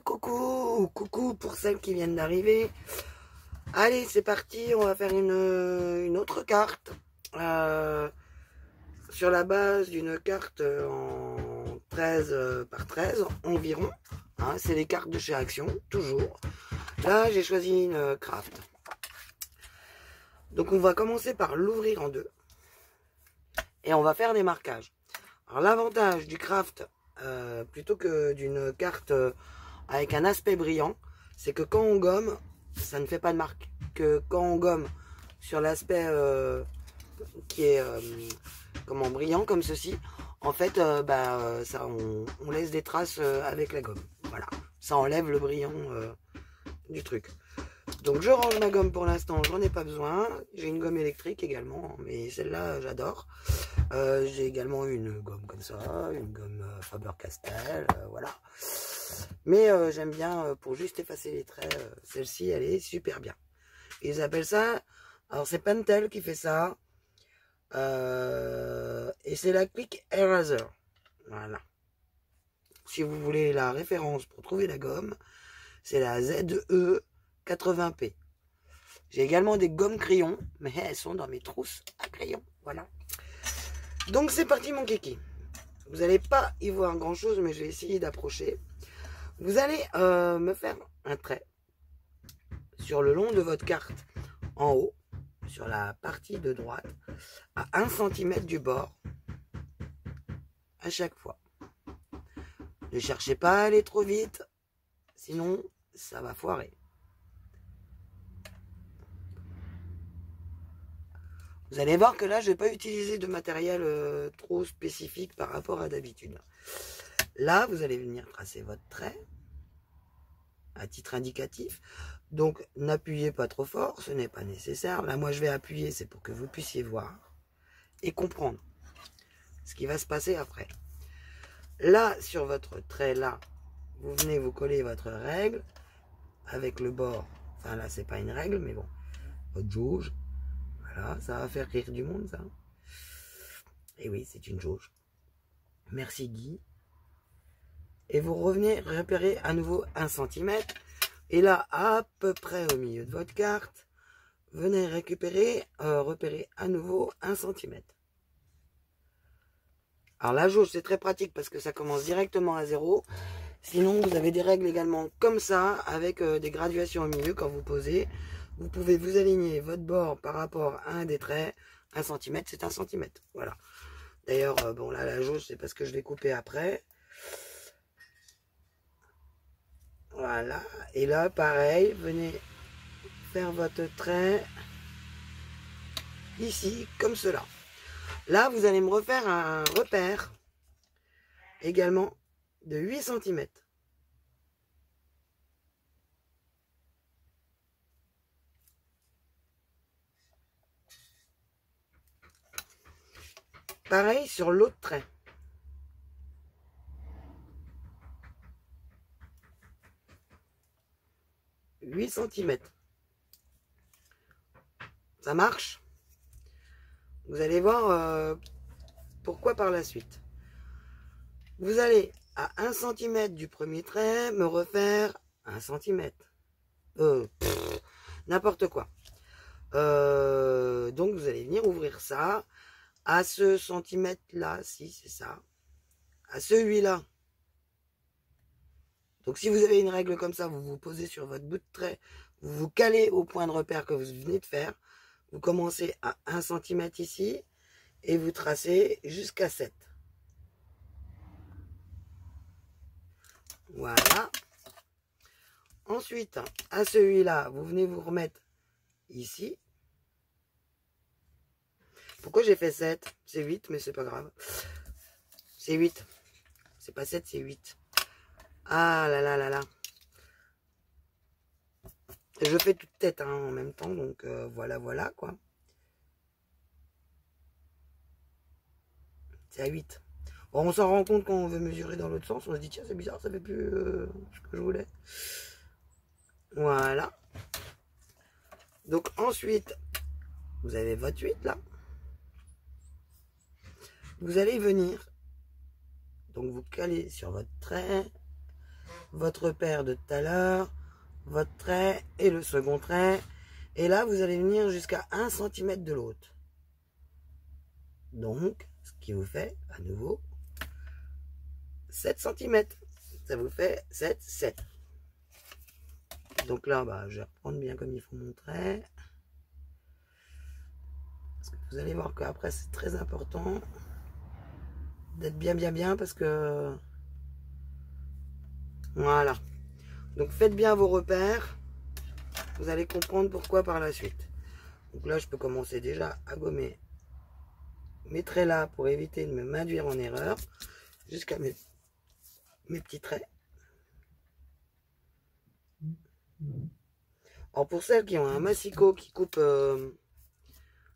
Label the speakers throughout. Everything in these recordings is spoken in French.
Speaker 1: Coucou, coucou pour celles qui viennent d'arriver. Allez, c'est parti, on va faire une autre carte sur la base d'une carte en 13 par 13 environ. Hein, c'est les cartes de chez Action, toujours. Là, j'ai choisi une craft. Donc, on va commencer par l'ouvrir en deux. Et on va faire des marquages. Alors, l'avantage du craft, plutôt que d'une carte avec un aspect brillant, c'est que quand on gomme, ça ne fait pas de marque. Que quand on gomme sur l'aspect qui est brillant comme ceci, en fait, ça, on laisse des traces avec la gomme. Voilà, ça enlève le brillant du truc. Donc je range ma gomme pour l'instant, j'en ai pas besoin. J'ai une gomme électrique également, mais celle-là j'adore. J'ai également une gomme comme ça, une gomme Faber-Castell, voilà. Mais j'aime bien pour juste effacer les traits, celle-ci elle est super bien. Ils appellent ça, alors c'est Pentel qui fait ça, et c'est la Quick Eraser. Voilà. Si vous voulez la référence pour trouver la gomme, c'est la ZE 80P. J'ai également des gommes crayons, mais elles sont dans mes trousses à crayons. Voilà. Donc c'est parti mon kiki. Vous n'allez pas y voir grand chose, mais je vais essayer d'approcher. Vous allez me faire un trait sur le long de votre carte, en haut, sur la partie de droite, à 1 cm du bord, à chaque fois. Ne cherchez pas à aller trop vite, sinon ça va foirer. Vous allez voir que là, je ne vais pas utiliser de matériel trop spécifique par rapport à d'habitude. Là, vous allez venir tracer votre trait à titre indicatif. Donc, n'appuyez pas trop fort, ce n'est pas nécessaire. Là, moi, je vais appuyer, c'est pour que vous puissiez voir et comprendre ce qui va se passer après. Là, sur votre trait, là, vous venez vous coller votre règle avec le bord. Enfin, là, c'est pas une règle, mais bon, votre jauge. Voilà, ça va faire rire du monde, ça. Et oui, c'est une jauge. Merci, Guy. Et vous revenez repérer à nouveau 1 cm. Et là, à peu près au milieu de votre carte, venez récupérer, repérer à nouveau 1 cm. Alors la jauge, c'est très pratique parce que ça commence directement à 0. Sinon, vous avez des règles également comme ça, avec des graduations au milieu quand vous posez. Vous pouvez vous aligner votre bord par rapport à un des traits. 1 cm, c'est 1 cm. Voilà. D'ailleurs, bon là, la jauge, c'est parce que je vais couper après. Voilà. Et là, pareil, venez faire votre trait ici, comme cela. Là, vous allez me refaire un repère également de 8 cm. Pareil sur l'autre trait. « 8 cm. Ça marche. Vous allez voir pourquoi par la suite. Vous allez à 1 cm du premier trait me refaire 1 cm. N'importe quoi. Donc vous allez venir ouvrir ça à ce centimètre là, si c'est ça, à celui-là. Donc si vous avez une règle comme ça, vous vous posez sur votre bout de trait, vous vous calez au point de repère que vous venez de faire, vous commencez à 1 cm ici et vous tracez jusqu'à 7. Voilà. Ensuite, à celui-là, vous venez vous remettre ici. Pourquoi j'ai fait 7? C'est 8, mais c'est pas grave. C'est 8. C'est pas 7, c'est 8. Ah là là là là. Je fais toute tête hein, en même temps, donc voilà, voilà quoi. C'est à 8. Bon, on s'en rend compte quand on veut mesurer dans l'autre sens. On se dit, tiens, c'est bizarre, ça fait plus ce que je voulais. Voilà. Donc ensuite, vous avez votre 8 là. Vous allez venir. Donc vous calez sur votre trait, votre repère de tout à l'heure, votre trait et le second trait. Et là, vous allez venir jusqu'à 1 cm de l'autre. Donc, ce qui vous fait, à nouveau, 7 cm. Ça vous fait 7, 7. Donc là, bah, je vais reprendre bien comme il faut mon trait. Parce que vous allez voir qu'après, c'est très important d'être bien, parce que... Voilà. Donc, faites bien vos repères. Vous allez comprendre pourquoi par la suite. Donc là, je peux commencer déjà à gommer mes traits là pour éviter de me m'induire en erreur. Jusqu'à mes petits traits. Alors pour celles qui ont un massicot qui coupe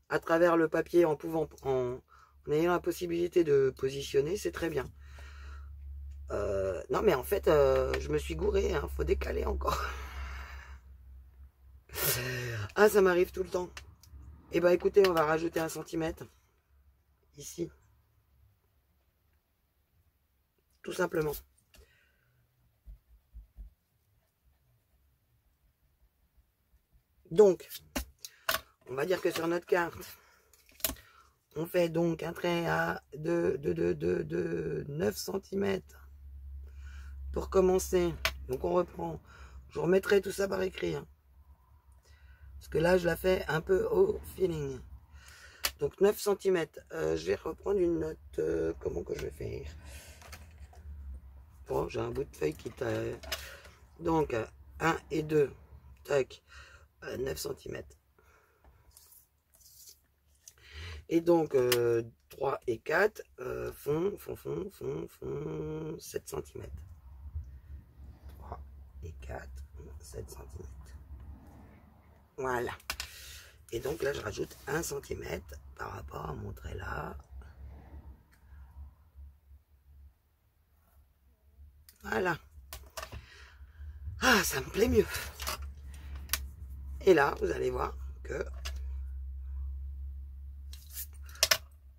Speaker 1: à travers le papier en ayant la possibilité de positionner, c'est très bien. Non mais en fait, je me suis gouré, hein, faut décaler encore. Ah, ça m'arrive tout le temps. Et bah écoutez, on va rajouter 1 cm ici. Tout simplement. Donc, on va dire que sur notre carte, on fait donc un trait à 9 cm pour commencer. Donc on reprend. Je remettrai tout ça par écrit. Hein. Parce que là, je la fais un peu au feeling. Donc 9 cm. Je vais reprendre une note. Comment que je vais faire? Bon, j'ai un bout de feuille qui t'a... Donc 1 et 2. Tac. 9 cm. Et donc 3 et 4 font 7 cm. 3 et 4, 7 cm. Voilà. Et donc là, je rajoute 1 cm par rapport à mon trait là. Voilà. Ah, ça me plaît mieux. Et là, vous allez voir que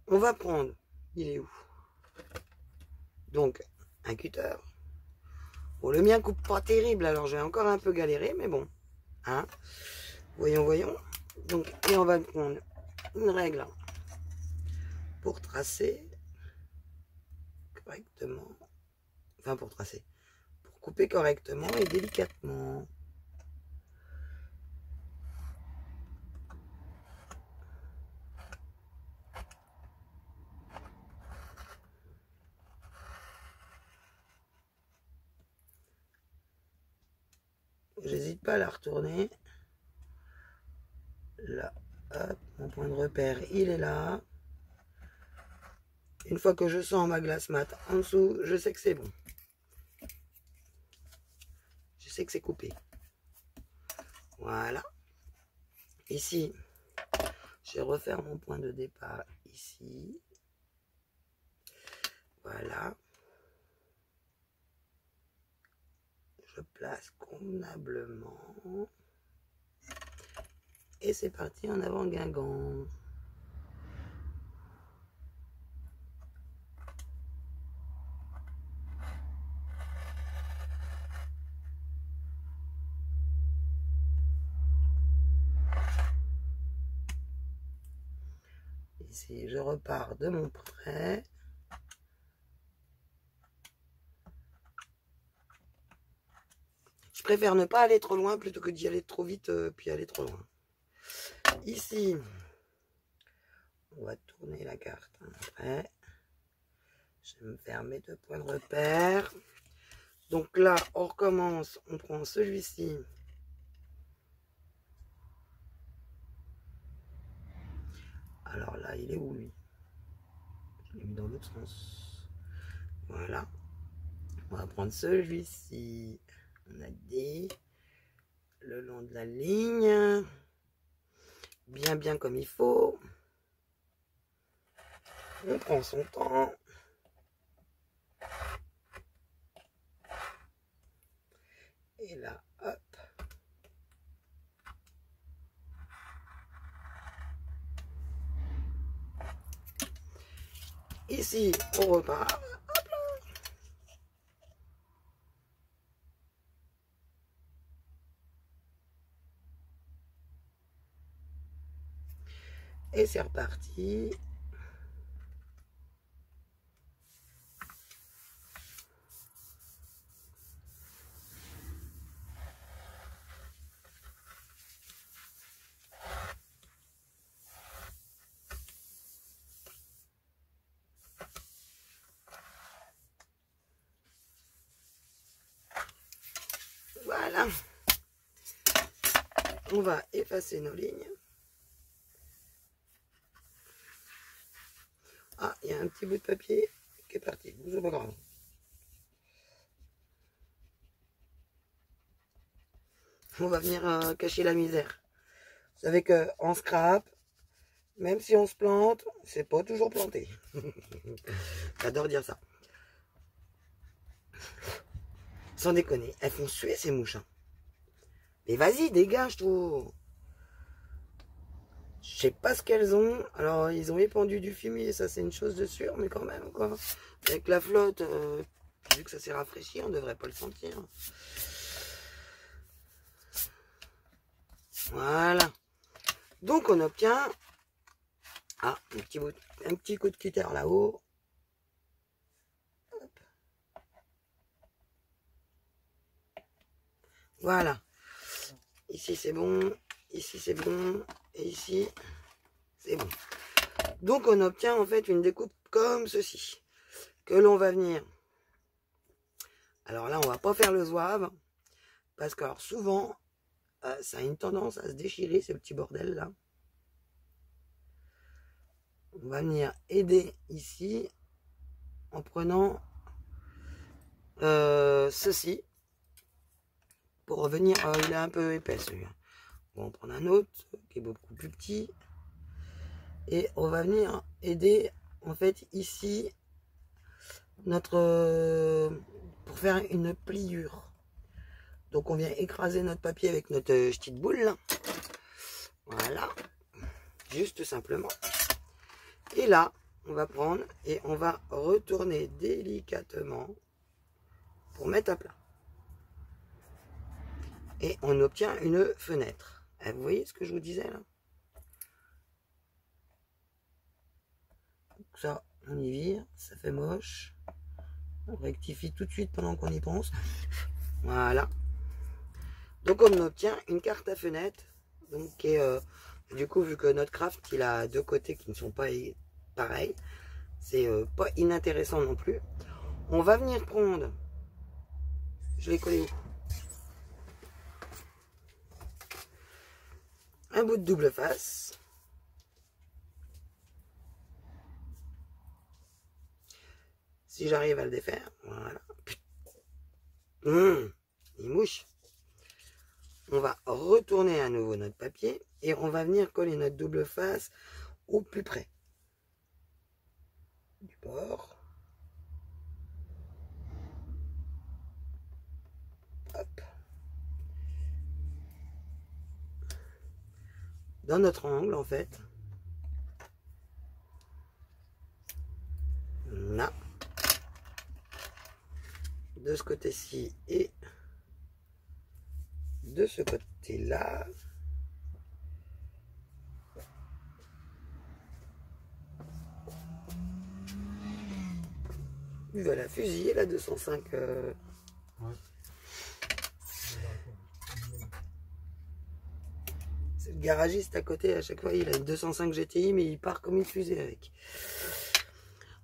Speaker 1: on va prendre, il est où? Donc, un cutter. Bon, le mien coupe pas terrible, alors je vais encore un peu galérer, mais bon. Hein? Voyons. Donc, et on va prendre une règle pour tracer correctement. Enfin, pour tracer. Pour couper correctement et délicatement. J'hésite pas à la retourner. Là, hop, mon point de repère, il est là. Une fois que je sens ma glace mat en dessous, je sais que c'est bon. Je sais que c'est coupé. Voilà. Ici, je vais refaire mon point de départ ici. Voilà. Je place convenablement. Et c'est parti en avant Guingamp. Ici, je repars de mon trait. Je préfère ne pas aller trop loin plutôt que d'y aller trop vite puis aller trop loin. Ici, on va tourner la carte après. Je vais me faire mes 2 points de repère. Donc là, on recommence. On prend celui-ci. Alors là, il est où lui? Je l'ai mis dans l'autre sens. Voilà. On va prendre celui-ci. On a dit le long de la ligne. Bien comme il faut. On prend son temps. Et là, hop. Ici, on repart. Hop là. Et c'est reparti. Voilà. On va effacer nos lignes. Ah, il y a un petit bout de papier qui est parti. C'est pas grave. On va venir cacher la misère. Vous savez qu'en scrap, même si on se plante, c'est pas toujours planté. J'adore dire ça. Sans déconner, elles font suer ces mouches. Hein. Mais vas-y, dégage, toi. Je sais pas ce qu'elles ont. Alors, ils ont épandu du fumier, ça c'est une chose de sûre, mais quand même, quoi. Avec la flotte, vu que ça s'est rafraîchi, on devrait pas le sentir. Voilà. Donc, on obtient un petit coup de cutter là-haut. Voilà. Ici, c'est bon. Ici, c'est bon. Et ici, c'est bon. Donc, on obtient en fait une découpe comme ceci. Que l'on va venir. Alors là, on va pas faire le zouave. Parce que alors, souvent, ça a une tendance à se déchirer, ce petit bordel là. On va venir aider ici en prenant ceci. Pour revenir, il est un peu épais celui-là. On va en prendre un autre qui est beaucoup plus petit. Et on va venir aider en fait ici notre pour faire une pliure. Donc on vient écraser notre papier avec notre petite boule là. Voilà. Juste simplement. Et là, on va prendre et on va retourner délicatement pour mettre à plat. Et on obtient une fenêtre. Vous voyez ce que je vous disais là? Donc ça, on y vire, ça fait moche. On rectifie tout de suite pendant qu'on y pense. Voilà. Donc on obtient une carte à fenêtre. Donc qui est, du coup, vu que notre craft il a deux côtés qui ne sont pas pareils, c'est pas inintéressant non plus. On va venir prendre, je l'ai collé où? Un bout de double face. Si j'arrive à le défaire, voilà. Il mouche. On va retourner à nouveau notre papier et on va venir coller notre double face au plus près du bord. Hop. Dans notre angle en fait. Là. De ce côté-ci et de ce côté-là. Il va la fusiller la 205. Ouais. C'est le garagiste à côté, à chaque fois il a une 205 GTI, mais il part comme une fusée avec.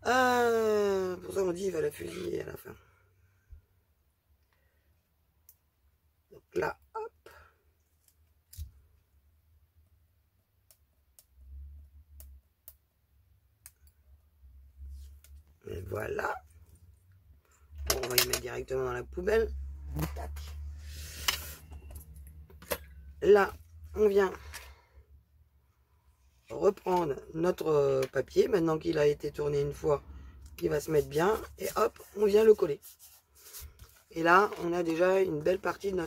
Speaker 1: Pour ça on dit il va la fusiller à la fin. Donc là, hop. Et voilà. Bon, on va y mettre directement dans la poubelle. Tac. Là, on vient reprendre notre papier, maintenant qu'il a été tourné une fois, il va se mettre bien, et hop, on vient le coller. Et là, on a déjà une belle partie de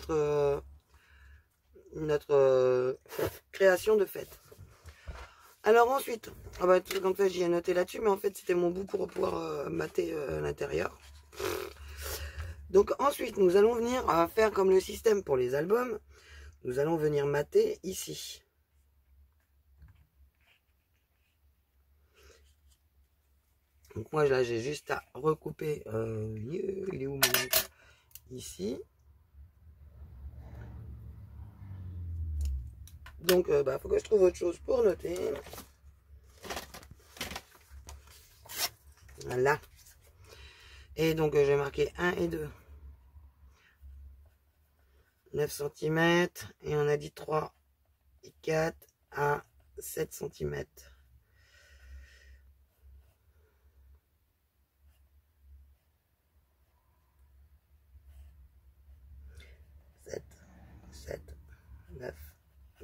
Speaker 1: notre création de fête. Alors ensuite, ah bah, tout comme ça j'y ai noté là-dessus, mais en fait c'était mon bout pour pouvoir mater l'intérieur. Donc ensuite, nous allons venir faire comme le système pour les albums. Nous allons venir mater ici. Donc moi là j'ai juste à recouper, il est où mon oncle? Ici. Donc faut que je trouve autre chose pour noter. Voilà. Et donc j'ai marqué 1 et 2. 9 cm. Et on a dit 3 et 4 à 7 cm.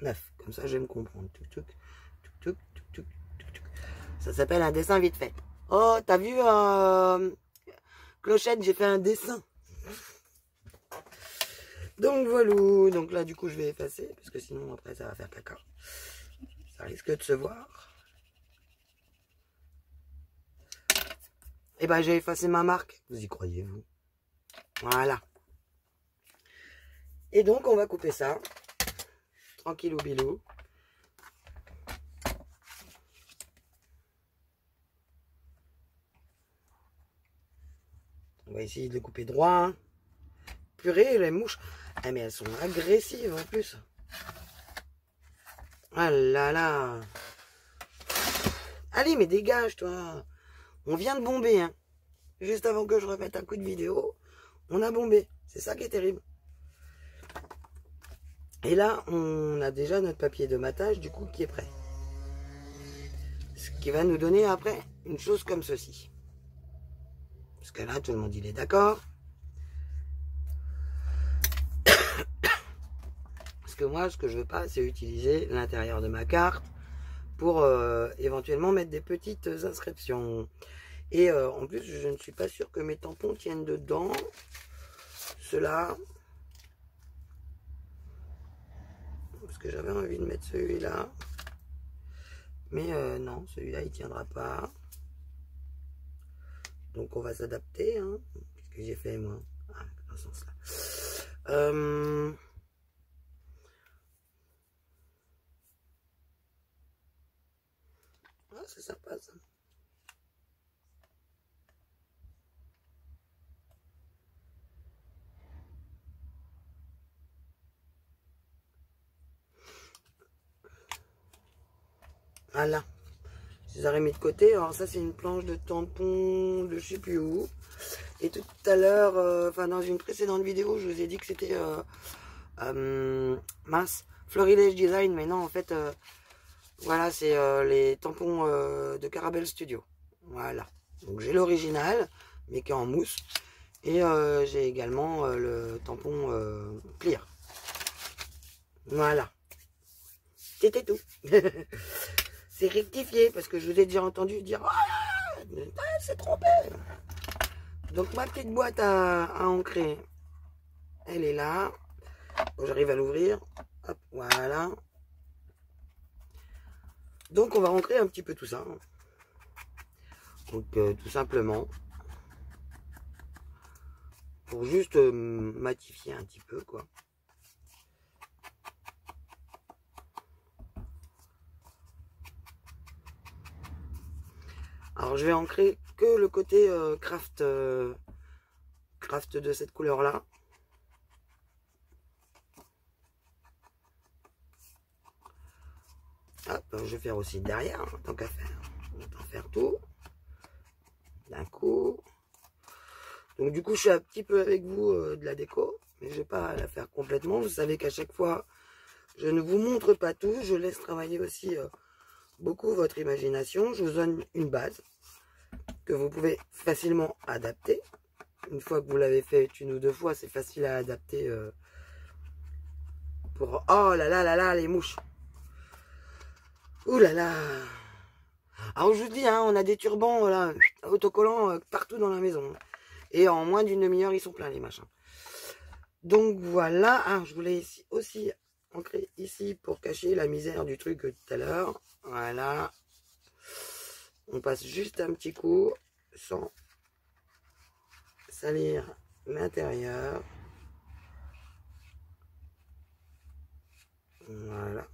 Speaker 1: 9. Comme ça, je vais me comprendre. Ça s'appelle un dessin vite fait. Oh, t'as vu, Clochette, j'ai fait un dessin. Donc voilà. Donc là, du coup, je vais effacer. Parce que sinon, après, ça va faire caca. Ça risque de se voir. Et ben, j'ai effacé ma marque. Vous y croyez-vous? Voilà. Et donc, on va couper ça. Tranquillou bilou. On va essayer de le couper droit. Hein. Purée, les mouches. Ah, mais elles sont agressives en plus. Ah là là. Allez, mais dégage, toi. On vient de bomber. Hein. Juste avant que je remette un coup de vidéo, on a bombé. C'est ça qui est terrible. Et là, on a déjà notre papier de matage, du coup, qui est prêt. Ce qui va nous donner après une chose comme ceci. Parce que là, tout le monde, il est d'accord. Parce que moi, ce que je veux pas, c'est utiliser l'intérieur de ma carte pour éventuellement mettre des petites inscriptions. Et en plus, je ne suis pas sûr que mes tampons tiennent dedans. Ceux-là. Parce que j'avais envie de mettre celui-là. Mais non, celui-là, il tiendra pas. Donc, on va s'adapter. Hein. Qu'est-ce que j'ai fait, moi? Ah, dans ce sens-là. Ah, c'est sympa, ça. Voilà. Je les aurais mis de côté. Alors ça, c'est une planche de tampon de je sais plus où. Et tout à l'heure, dans une précédente vidéo, je vous ai dit que c'était mince, Florilège Design. Mais non, en fait, voilà, c'est les tampons de Carabel Studio. Voilà. Donc j'ai l'original, mais qui est en mousse. Et j'ai également le tampon clear. Voilà. C'était tout. C'est rectifié parce que je vous ai déjà entendu dire ah, c'est trompé. Donc ma petite boîte à ancrer, elle est là. J'arrive à l'ouvrir. Hop, voilà. Donc on va ancrer un petit peu tout ça. Donc tout simplement pour juste matifier un petit peu quoi. Alors je vais ancrer que le côté craft de cette couleur là. Hop, je vais faire aussi derrière, hein, tant qu'à faire. On va pas faire tout d'un coup. Donc du coup je suis un petit peu avec vous de la déco, mais je vais pas la faire complètement. Vous savez qu'à chaque fois je ne vous montre pas tout, je laisse travailler aussi beaucoup votre imagination. Je vous donne une base que vous pouvez facilement adapter. Une fois que vous l'avez fait une ou deux fois, c'est facile à adapter pour... Oh là là là là, les mouches. Ouh là là. Alors je vous dis, hein, on a des turbans là, autocollants partout dans la maison. Et en moins d'une demi-heure, ils sont pleins les machins. Donc voilà. Ah, je voulais aussi ancrer ici pour cacher la misère du truc tout à l'heure. Voilà. On passe juste un petit coup sans salir l'intérieur. Voilà.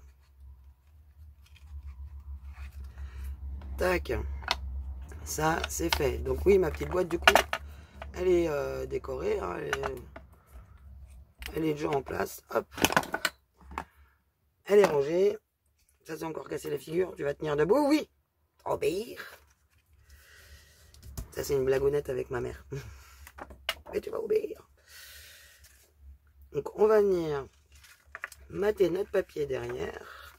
Speaker 1: Tac. Ça, c'est fait. Donc oui, ma petite boîte, du coup, elle est décorée. Hein, elle est déjà en place. Hop. Elle est rangée. Ça, c'est encore cassé la figure. Tu vas tenir debout? Oui. Obéir. Ça, c'est une blagounette avec ma mère. Mais tu vas obéir. Donc, on va venir mater notre papier derrière.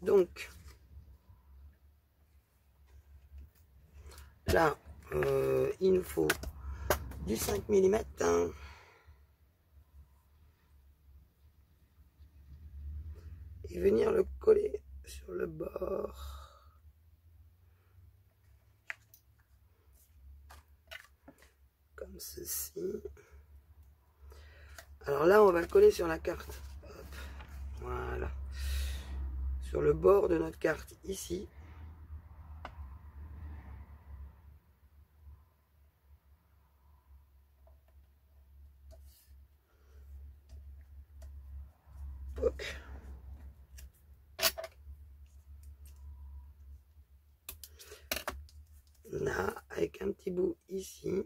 Speaker 1: Donc, là, il nous faut du 5 mm. Hein. Et venir le coller sur le bord. Comme ceci. Alors là, on va le coller sur la carte. Hop. Voilà. Sur le bord de notre carte, ici. Hop. Là, avec un petit bout ici.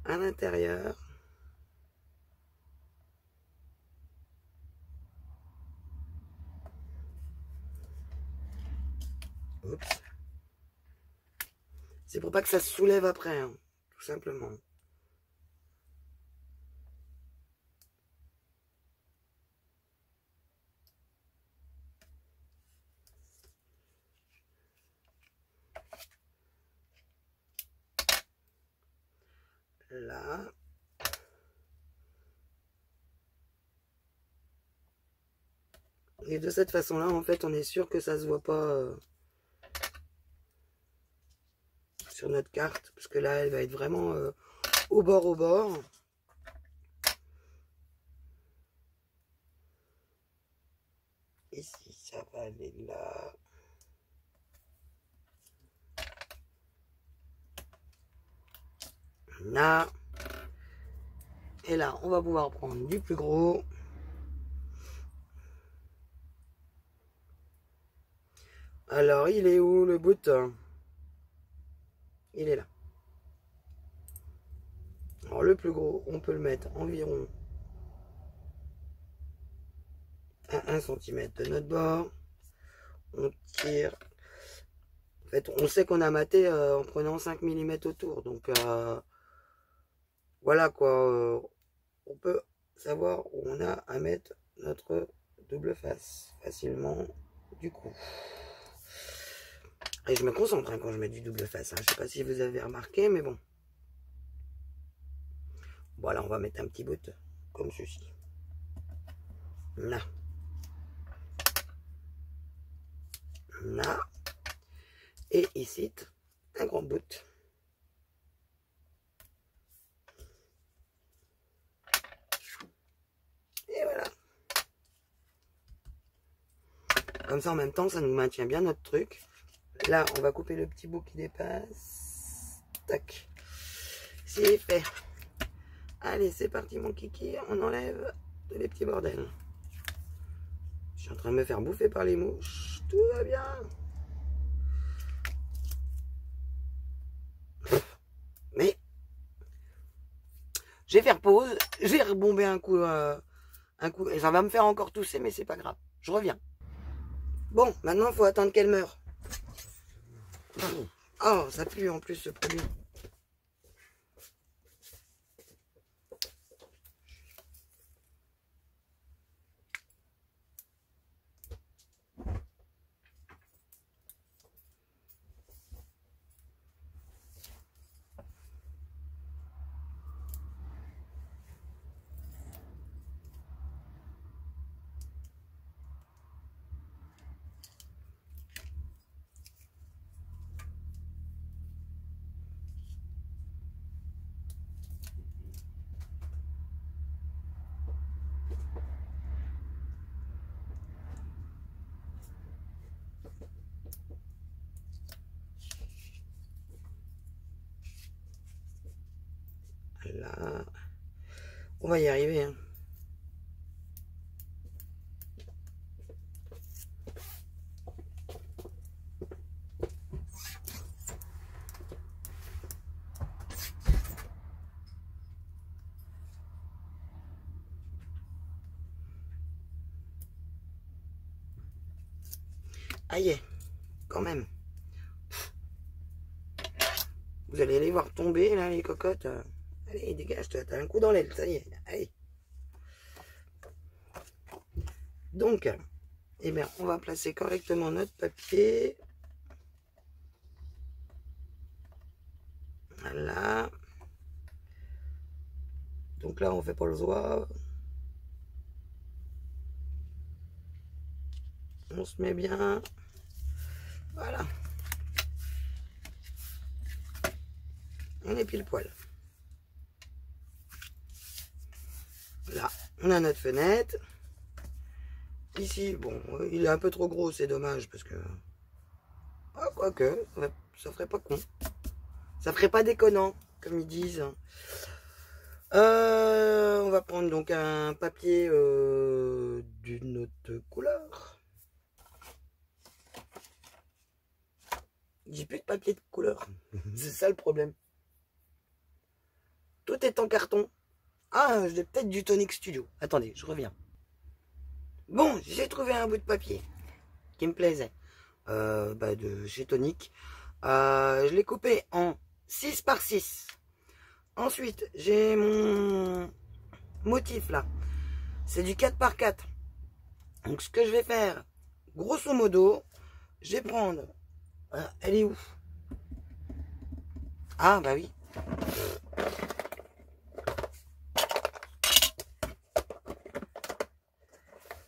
Speaker 1: À l'intérieur. Oups. C'est pour pas que ça se soulève après, hein, tout simplement. Là. Et de cette façon-là, en fait, on est sûr que ça se voit pas sur notre carte. Parce que là, elle va être vraiment au bord, au bord. Ici, ça va aller là. Là. Et là, on va pouvoir prendre du plus gros. Alors, il est où le bout? Il est là. Alors, le plus gros, on peut le mettre environ à 1 cm de notre bord. On tire. En fait, on sait qu'on a maté en prenant 5 mm autour. Donc, voilà quoi. On peut savoir où on a à mettre notre double face facilement du coup. Et je me concentre hein, quand je mets du double face. Hein. Je ne sais pas si vous avez remarqué, mais bon. Voilà, on va mettre un petit bout comme ceci. Là. Là. Et ici, un grand bout. Et voilà. Comme ça, en même temps, ça nous maintient bien notre truc. Là, on va couper le petit bout qui dépasse. Tac. C'est fait. Allez, c'est parti, mon kiki. On enlève tous les petits bordels. Je suis en train de me faire bouffer par les mouches. Tout va bien. Mais je vais faire pause. J'ai rebombé un coup. Et ça va me faire encore tousser, mais c'est pas grave. Je reviens. Bon, maintenant, il faut attendre qu'elle meure. Oh, ça pue en plus, ce produit. Voilà. On va y arriver. Hein. Aïe, quand même. Vous allez les voir tomber, là, les cocottes. Allez, dégage-toi, t'as un coup dans l'aile, ça y est. Allez. Donc, eh bien, on va placer correctement notre papier. Voilà. Donc là, on fait pas le zouave. On se met bien. Voilà. On est pile poil. Là, on a notre fenêtre. Ici, bon, il est un peu trop gros, c'est dommage parce que... Ah, quoique, ça ferait pas con. Ça ferait pas déconnant, comme ils disent. On va prendre donc un papier d'une autre couleur. J'ai plus de papier de couleur. C'est ça le problème. Tout est en carton. Ah, j'ai peut-être du Tonic Studio. Attendez, je reviens. Bon, j'ai trouvé un bout de papier qui me plaisait. De chez Tonic. Je l'ai coupé en 6 par 6. Ensuite, j'ai mon motif là. C'est du 4 par 4. Donc, ce que je vais faire, grosso modo, je vais prendre... elle est où? Ah, bah oui.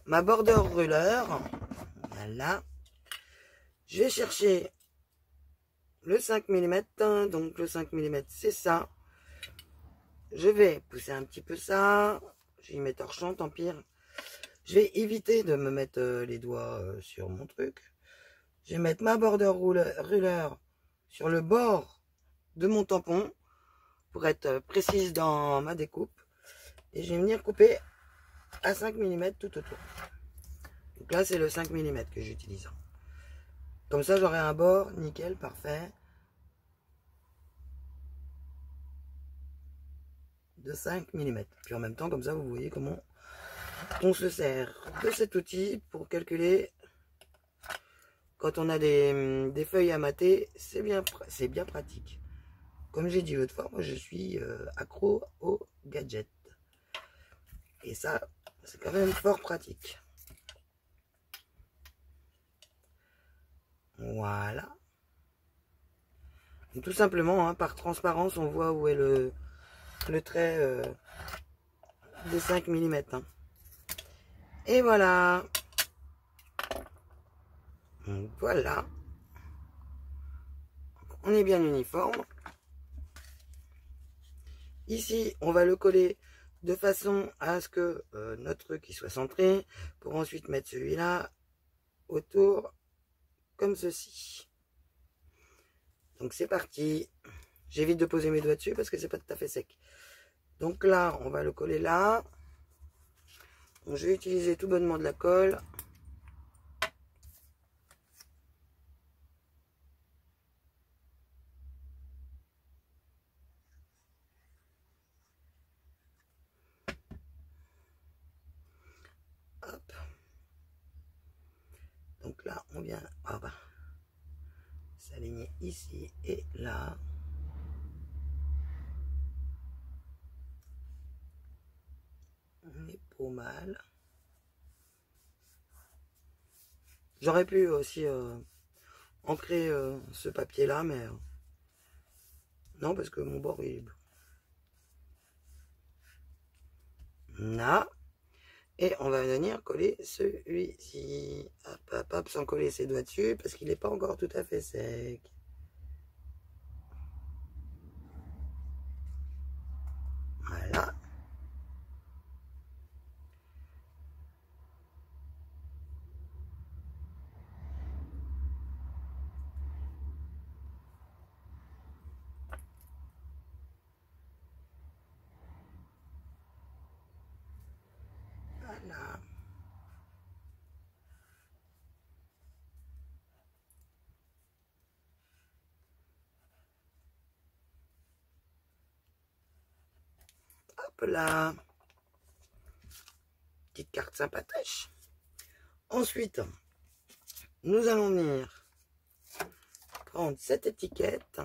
Speaker 1: Ma border ruler. Voilà. Je vais chercher le 5 mm. Donc, le 5 mm, c'est ça. Je vais pousser un petit peu ça. Je vais y mettre torchant, tant pis. Je vais éviter de me mettre les doigts sur mon truc. Je vais mettre ma border ruler sur le bord de mon tampon pour être précise dans ma découpe. Et je vais venir couper à 5 mm tout autour. Donc là, c'est le 5 mm que j'utilise. Comme ça, j'aurai un bord nickel, parfait. De 5 mm. Puis en même temps, comme ça, vous voyez comment on se sert de cet outil pour calculer quand on a des feuilles à mater. C'est bien pratique. Comme j'ai dit l'autre fois, moi je suis accro aux gadgets. Et ça, c'est quand même fort pratique. Voilà. Et tout simplement, hein, par transparence, on voit où est le trait de 5 mm. Hein. Et voilà. Donc, voilà. On est bien uniforme. Ici, on va le coller de façon à ce que notre truc soit centré. Pour ensuite mettre celui-là autour, comme ceci. Donc c'est parti. J'évite de poser mes doigts dessus parce que c'est pas tout à fait sec. Donc là, on va le coller là. Donc, je vais utiliser tout bonnement de la colle. Hop. Donc là, on vient s'aligner ici et là. On est pas mal. J'aurais pu aussi ancrer ce papier là, mais non, parce que mon bord est là. Et on va venir coller celui-ci. Hop, hop, hop, sans coller ses doigts dessus, parce qu'il n'est pas encore tout à fait sec. Voilà. Hop là. Petite carte sympatoche. Ensuite, nous allons venir prendre cette étiquette.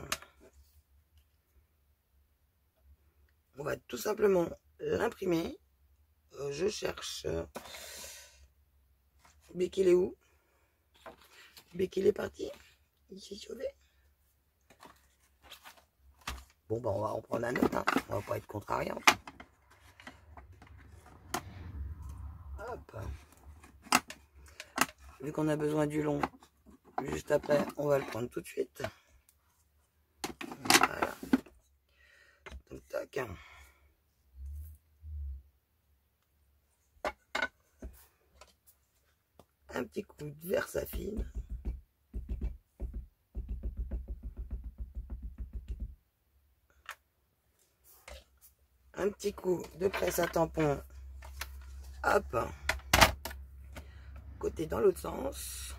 Speaker 1: On va tout simplement l'imprimer. Je cherche... Becky, il est où? Becky, il est parti. Il s'est sauvé. Bon, bah, on va en prendre un autre. Hein. On va pas être contrariant. Hop. Vu qu'on a besoin du long, juste après, on va le prendre tout de suite. Voilà. Donc, tac. Un petit coup de Versafine. Un petit coup de presse à tampon. Hop. Côté dans l'autre sens.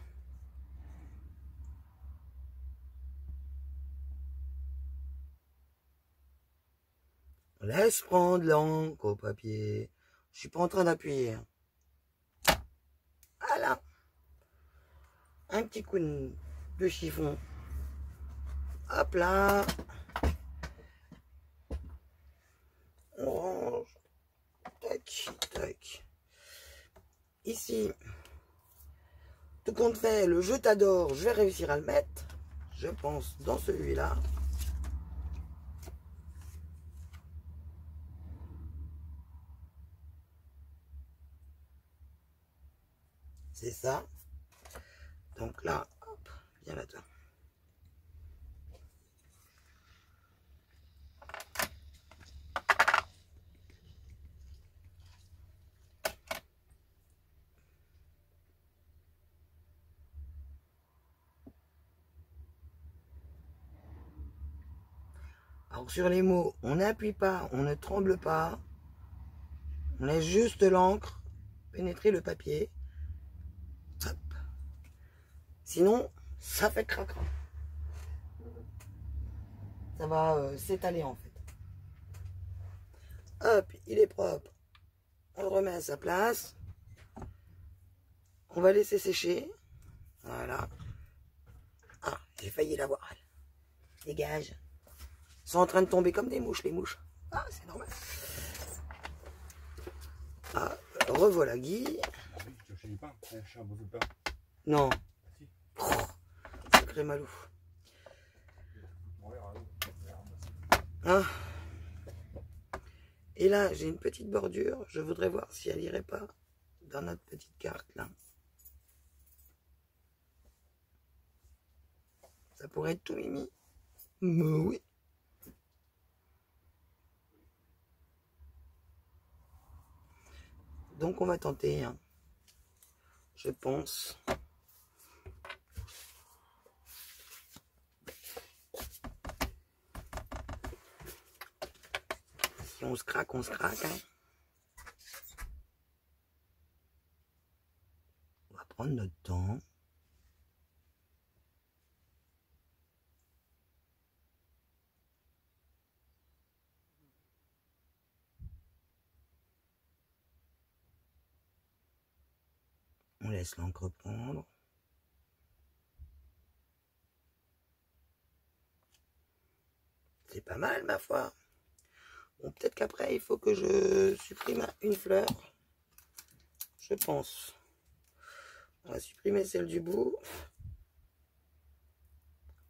Speaker 1: On laisse prendre l'encre au papier. Je suis pas en train d'appuyer. Voilà. Un petit coup de chiffon. Hop là. On range. Tac, tac. Ici, tout compte fait, le je t'adore, je vais réussir à le mettre. Je pense dans celui-là. C'est ça. Donc là, hop, viens là-dedans. Alors sur les mots, on n'appuie pas, on ne tremble pas. On laisse juste l'encre pénétrer le papier. Hop. Sinon, ça fait cracra. Ça va s'étaler en fait. Hop, il est propre. On le remet à sa place. On va laisser sécher. Voilà. Ah, j'ai failli l'avoir. Dégage. Ils sont en train de tomber comme des mouches, les mouches. Ah, c'est normal. Ah, revoilà Guy. Non. Sacré malou. Ah. Et là, j'ai une petite bordure. Je voudrais voir si elle irait pas dans notre petite carte là. Ça pourrait être tout mimi. Mais oui. Donc on va tenter, hein. Je pense. Si on se craque, on se craque. Hein. On va prendre notre temps. On laisse l'encre prendre. C'est pas mal, ma foi. Bon, peut-être qu'après, il faut que je supprime une fleur. Je pense. On va supprimer celle du bout.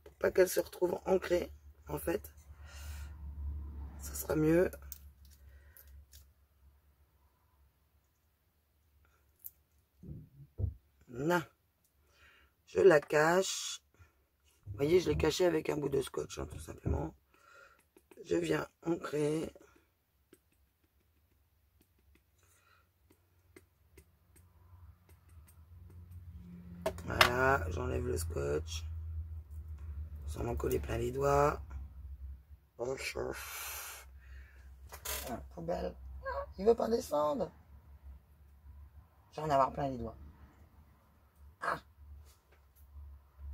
Speaker 1: Pour pas qu'elle se retrouve ancrée, en fait. Ça sera mieux. Non. Je la cache. Vous voyez, je l'ai cachée avec un bout de scotch, hein, tout simplement. Je viens ancrer. Voilà, j'enlève le scotch. Sans m'en coller plein les doigts. Oh, poubelle. Il veut pas descendre. Je vais en avoir plein les doigts. Ah.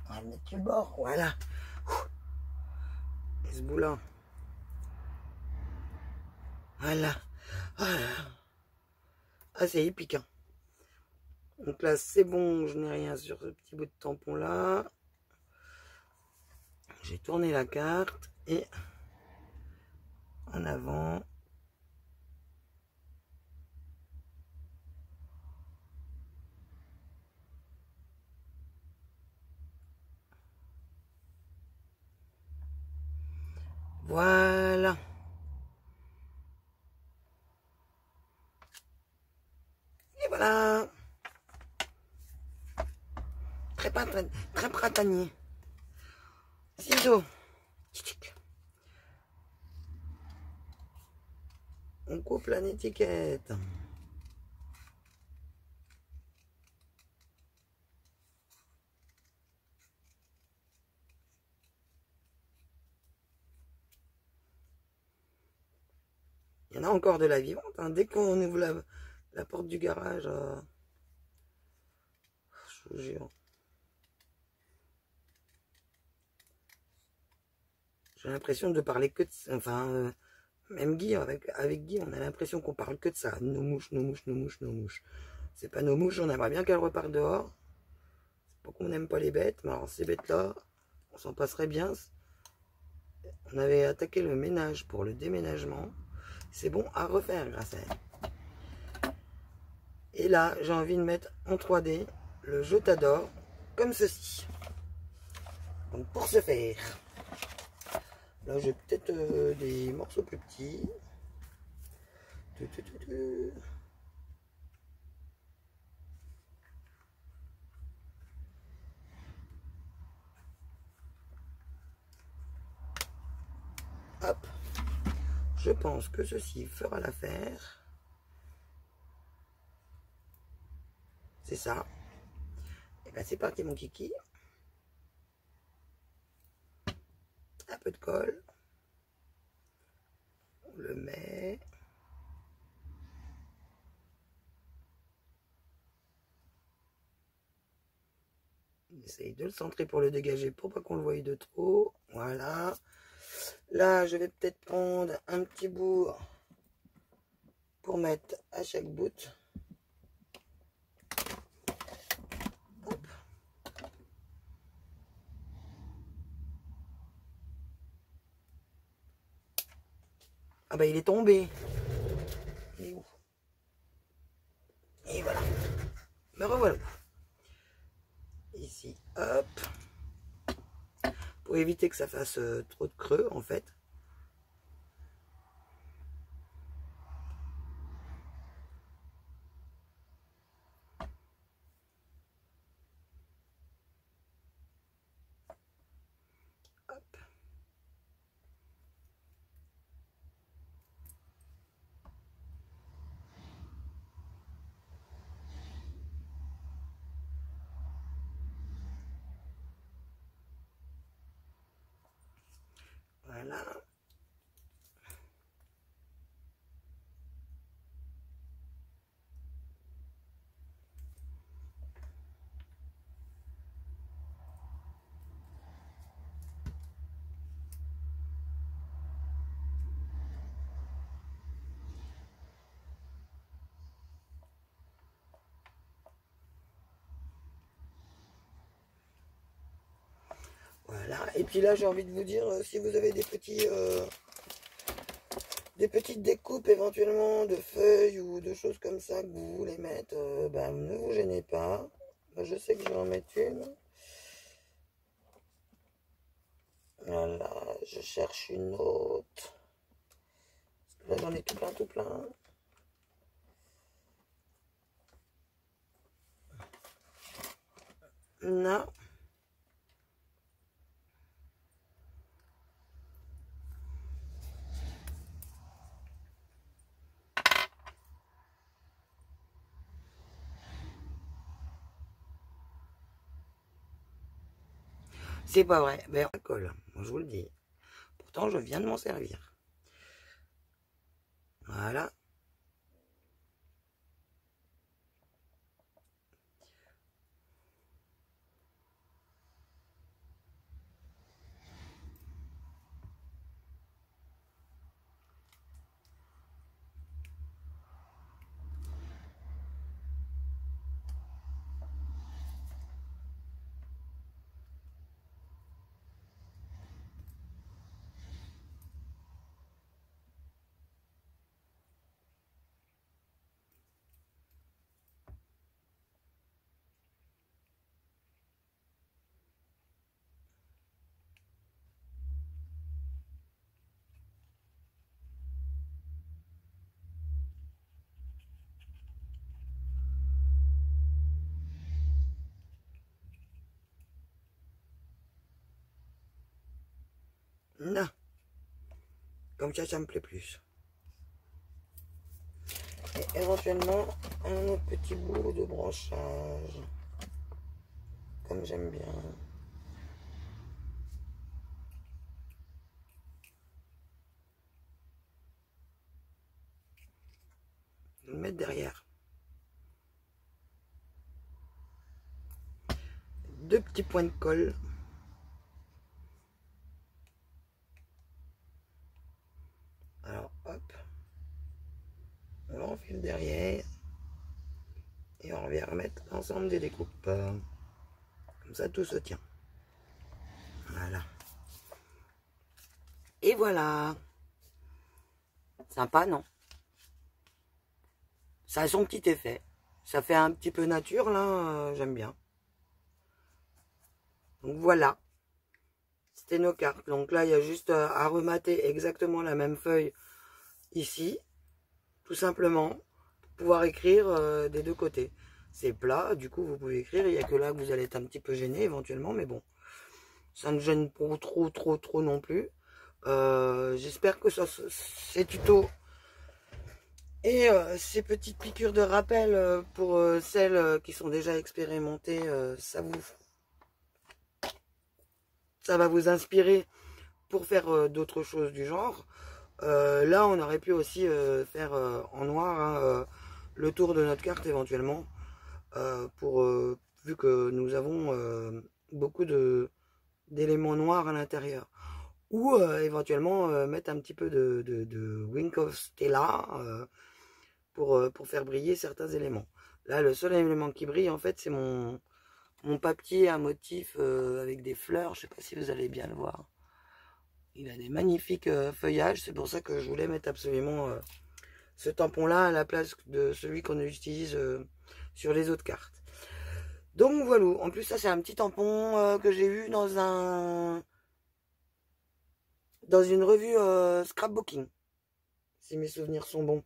Speaker 1: On va le mettre sur le bord. Voilà. Et ce bout-là. Voilà. Ah, c'est épique. Hein. Donc là, c'est bon, je n'ai rien sur ce petit bout de tampon là. J'ai tourné la carte et en avant. Voilà. Et voilà. Très printanier. Ciseaux. On coupe la étiquette. Il y en a encore de la vivante. Hein. Dès qu'on ouvre la porte du garage, je vous jure. J'ai l'impression de parler que de ça. Enfin, même Guy, avec Guy, on a l'impression qu'on parle que de ça. Nos mouches, nos mouches, nos mouches, nos mouches. C'est pas nos mouches, on aimerait bien qu'elles repartent dehors. C'est pas qu'on n'aime pas les bêtes, mais alors ces bêtes-là, on s'en passerait bien. On avait attaqué le ménage pour le déménagement. C'est bon à refaire grâce à elle. Et là, j'ai envie de mettre en 3D le Je t'adore, comme ceci. Donc pour ce faire, là j'ai peut-être des morceaux plus petits. Hop. Je pense que ceci fera l'affaire. C'est ça. Et bien c'est parti mon kiki. Un peu de colle. On le met. On essaye de le centrer pour le dégager pour pas qu'on le voie de trop. Voilà. Là, je vais peut-être prendre un petit bout pour mettre à chaque bout. Hop. Ah bah il est tombé. Il est où? Et voilà. Me revoilà. Ici, hop. Pour éviter que ça fasse trop de creux en fait. Hop. Voilà. Voilà. Et puis là, j'ai envie de vous dire, si vous avez des petites découpes éventuellement de feuilles ou de choses comme ça que vous voulez mettre, ben, ne vous gênez pas. Moi, je sais que je vais en mettre une. Voilà, je cherche une autre. Là, j'en ai tout plein, tout plein. Non. C'est pas vrai. Ben, ça colle, moi je vous le dis. Pourtant, je viens de m'en servir. Voilà. Non. Comme ça me plaît plus. Et éventuellement, un autre petit bout de branchage. Comme j'aime bien. Je vais le mettre derrière. Deux petits points de colle. Alors, hop. On l'enfile derrière. Et on vient remettre l'ensemble des découpes. Comme ça, tout se tient. Voilà. Et voilà. Sympa, non? Ça a son petit effet. Ça fait un petit peu nature, là. J'aime bien. Donc, voilà. C'était nos cartes. Donc là, il y a juste à remater exactement la même feuille ici. Tout simplement. Pour pouvoir écrire des deux côtés. C'est plat. Du coup, vous pouvez écrire. Il n'y a que là que vous allez être un petit peu gêné éventuellement. Mais bon. Ça ne gêne pas trop non plus. J'espère que ces tutos et ces petites piqûres de rappel pour celles qui sont déjà expérimentées, ça va vous inspirer pour faire d'autres choses du genre. Là, on aurait pu aussi faire en noir hein, le tour de notre carte éventuellement, vu que nous avons beaucoup d'éléments noirs à l'intérieur. Ou éventuellement mettre un petit peu de Wink of Stella pour faire briller certains éléments. Là, le seul élément qui brille, en fait, c'est mon papier à motif avec des fleurs. Je ne sais pas si vous allez bien le voir. Il a des magnifiques feuillages. C'est pour ça que je voulais mettre absolument ce tampon-là à la place de celui qu'on utilise sur les autres cartes. Donc voilà. En plus, ça, c'est un petit tampon que j'ai vu dans une revue scrapbooking. Si mes souvenirs sont bons.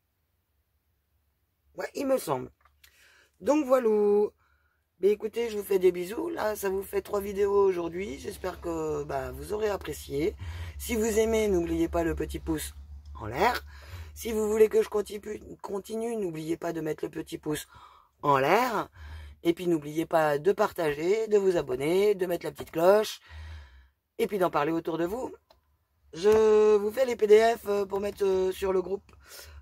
Speaker 1: Ouais, il me semble. Donc voilà. Mais écoutez, je vous fais des bisous. Là, ça vous fait 3 vidéos aujourd'hui. J'espère que vous aurez apprécié. Si vous aimez, n'oubliez pas le petit pouce en l'air. Si vous voulez que je continue, n'oubliez pas de mettre le petit pouce en l'air. Et puis n'oubliez pas de partager, de vous abonner, de mettre la petite cloche. Et puis d'en parler autour de vous. Je vous fais les PDF pour mettre sur le groupe.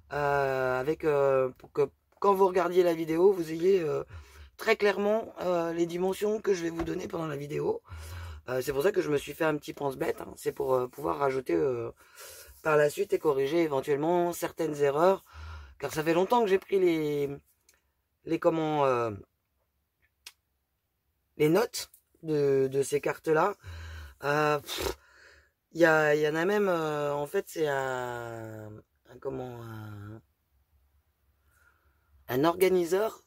Speaker 1: Pour que quand vous regardiez la vidéo, vous ayez très clairement les dimensions que je vais vous donner pendant la vidéo. C'est pour ça que je me suis fait un petit pense-bête. Hein. C'est pour pouvoir rajouter par la suite et corriger éventuellement certaines erreurs. Car ça fait longtemps que j'ai pris les notes de ces cartes-là. Il y en a même, en fait, c'est un organiseur,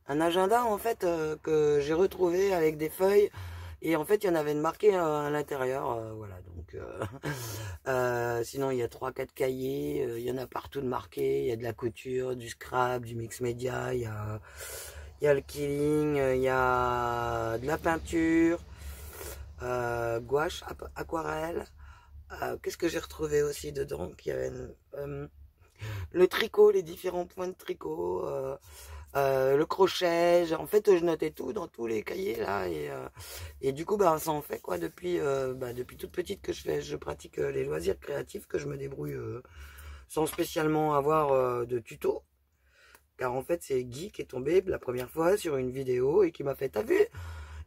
Speaker 1: un agenda en fait que j'ai retrouvé avec des feuilles et en fait il y en avait une marquée à l'intérieur, voilà donc sinon il y a 3-4 cahiers, il y en a partout de marqués, il y a de la couture, du scrap, du mix média, il y a le killing, il y a de la peinture, gouache, aquarelle. Qu'est-ce que j'ai retrouvé aussi dedans qui avait le tricot, les différents points de tricot, le crochet. En fait, je notais tout dans tous les cahiers là et du coup, ça en fait quoi depuis toute petite que je pratique les loisirs créatifs, que je me débrouille sans spécialement avoir de tuto. Car en fait, c'est Guy qui est tombé la première fois sur une vidéo et qui m'a fait: t'as vu,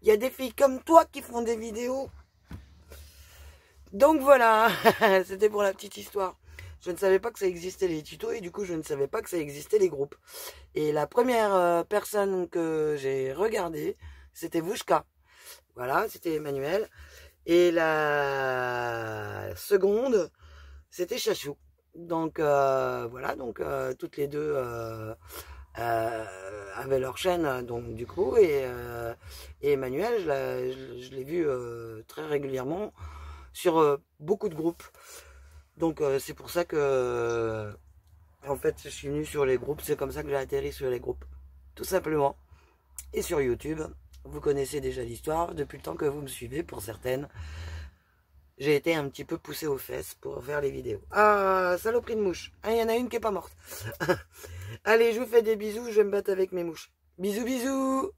Speaker 1: il y a des filles comme toi qui font des vidéos. Donc voilà, c'était pour la petite histoire. Je ne savais pas que ça existait les tutos et du coup je ne savais pas que ça existait les groupes. Et la première personne que j'ai regardée, c'était Vushka. Voilà, c'était Emmanuel. Et la seconde, c'était Chachou. Donc voilà, donc toutes les deux avaient leur chaîne, donc du coup, et Emmanuel, je l'ai vu très régulièrement sur beaucoup de groupes. Donc c'est pour ça que en fait je suis venu sur les groupes, c'est comme ça que j'ai atterri sur les groupes, tout simplement. Et sur YouTube, vous connaissez déjà l'histoire depuis le temps que vous me suivez pour certaines. j'ai été un petit peu poussé aux fesses pour faire les vidéos. Ah, saloperie de mouche. Ah, il y en a une qui est pas morte. Allez, je vous fais des bisous, je vais me battre avec mes mouches. Bisous, bisous.